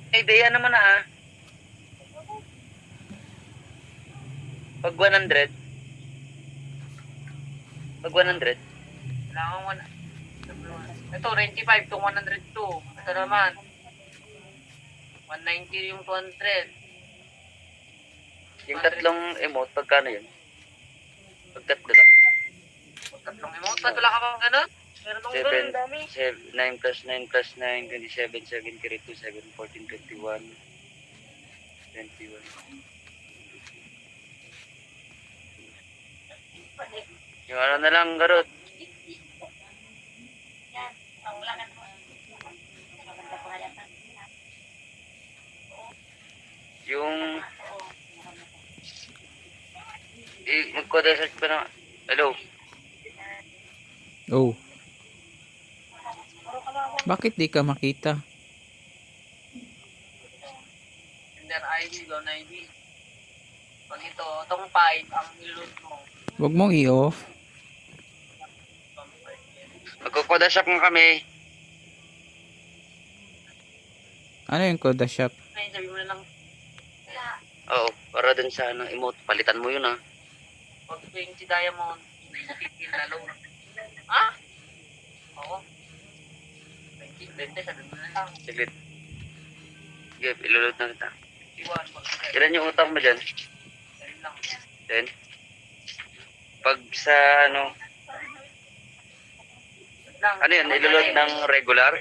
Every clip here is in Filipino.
Idea naman na ah. Pag 100. Pag 100. Kailangan mo na. Ito, 95 to 102. Ito naman. 190 yung 200. Yung tatlong emote, pagkano yun? Pag tatlo lang. Tatlong emote. Tatlo lang ka bang ganun? Meron kong ganun, dami. 9 plus 9 plus 9, 27, 7, 32, 7, 14, 21. 21. Yung ano na lang, Garot. Yung magkoda search pa na. Hello. Oh. Bakit di ka makita? Sender ID, doon ID. Pag ito, itong 5, ang niload mo. Huwag mong i-off. Magkoda shop nga kami. Ano yung Koda Shop? Ay, sabi mo na lang. Oo, para dun sa ano, emote. Palitan mo yun ah. Pag 20 diamond, titigil na low. Ha? Oo. 20, 20, sabi mo na lang. Siglit. Sige, ilulot na kita. 51, pag Ilan yung utang mo dyan? 10 lang. 10? Pag sa ano, Lang. ano yun, ilulot ng regular?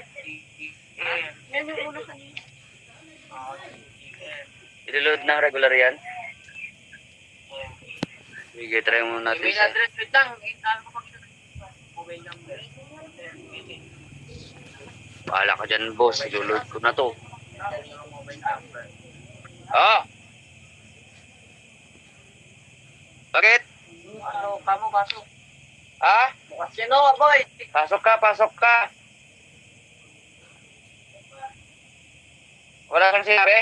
Yan yung ulo kanina. Oo, Ilulot ng regular yan? Sige, try muna natin email sa... address, wait lang. Ano ko pag mobile number. Bahala ka dyan, boss. Ilulot ko na to. Mobile number. Ah! Bakit? Ano, kamo, pasok. Ha? Bukas yan o, boy. Pasok ka, pasok ka. Wala kang sinabi?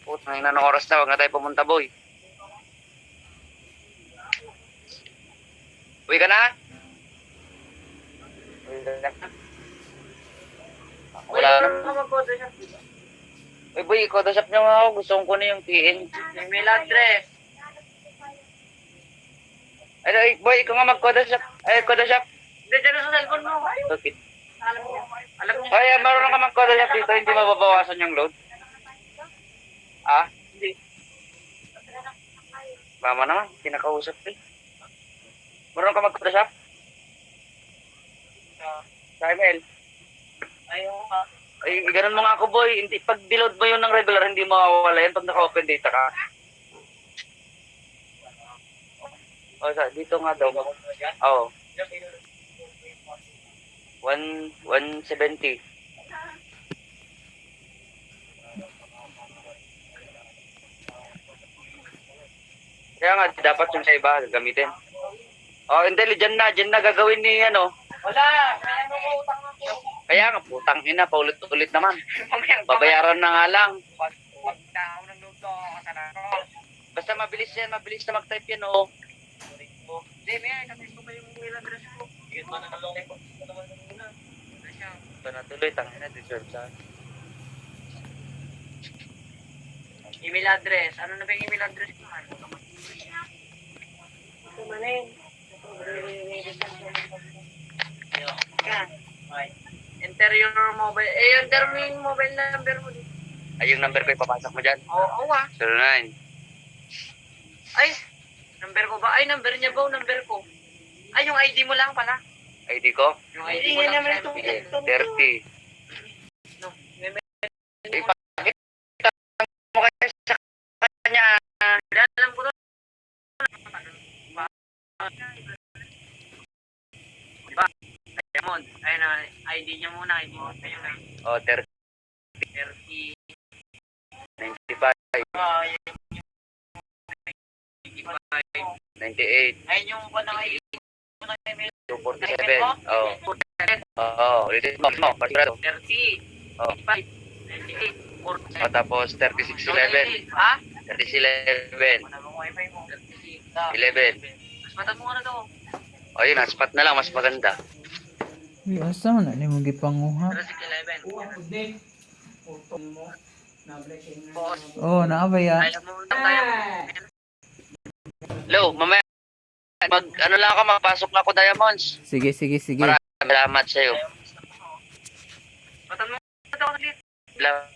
Putang ina ng oras na, wag na tayo pumunta, boy. Uwi ka na? Uwi ka na? Wala na. Uy, boy, i-Photoshop nyo nga ako. Gusto kong kunin yung PN. Email address. Ay, boy, ikaw nga mag-Photoshop. Ay, Photoshop. Hindi, dyan sa cellphone mo. Bakit? Alam niya. Alam niya. Ay, marunong ka mag-Photoshop dito, hindi mababawasan yung load. Ah? Hindi. Mama naman, kinakausap eh. Marunong ka mag-Photoshop? Sa ML? Ayaw ka. Ay, ganun mo nga ako, boy. Hindi, pag diload mo yun ng regular, hindi mawawala yan pag naka-open data ka. O, dito nga daw. Oo. 170. Kaya nga, dapat yung sa iba, gamitin. Oh, intelligent na. Diyan na gagawin ni ano. Wala. Kaya mo ko utang ako. Kaya nga, putang ina, paulit-ulit naman. Babayaran na nga lang. Pag na ako ng loob to, kasalanan ko. Basta mabilis yan, mabilis na mag-type yan, oh. Hindi, may kasi ko ba yung email address ko? Yun ba na nalong ko? Ito na tuloy, tangin na, deserve sa Email address. Ano na ba yung email address ko? Ito manin. Yan. Okay. Enter your mobile. Enter mo yung mobile number mo. Ay, yung number ko ipapasok mo dyan. Oo, ah. 09. Ay, number ko ba? Ay, number niya ba? Number ko. Ay, yung ID mo lang pala. ID ko? Yung ID mo lang. Sige, 30. No, may Ipakita mo kayo sa kanya. alam ko to. Diba? Diamond. Ayun na, ID niya muna. ID mo. Ayun na. Oh, 30. 30. 95. Ah, yun. 98. Ayun yung pa ng ID mo na email. 247. Oh. Oo, ulitin mo. Pasirado. 30. Oh. 5. 98. 4. Oh, tapos 3611. Ha? 3611. Ano mo wifi mo? 36. 11. Mas matag mo na to. O yun, hotspot na lang, mas maganda. Uy, asa man na mo gipanguha? 3611. Boss. Oh, naa ba yan? Diamond. Diamond. Hello, mamaya. Ano lang ako, mapasok na ako, Diamonds. Sige, sige, sige. Maraming salamat sa'yo. Batan mo. Batan mo ulit. Salamat.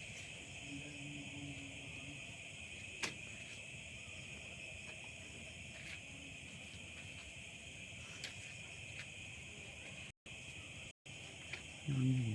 Hmm.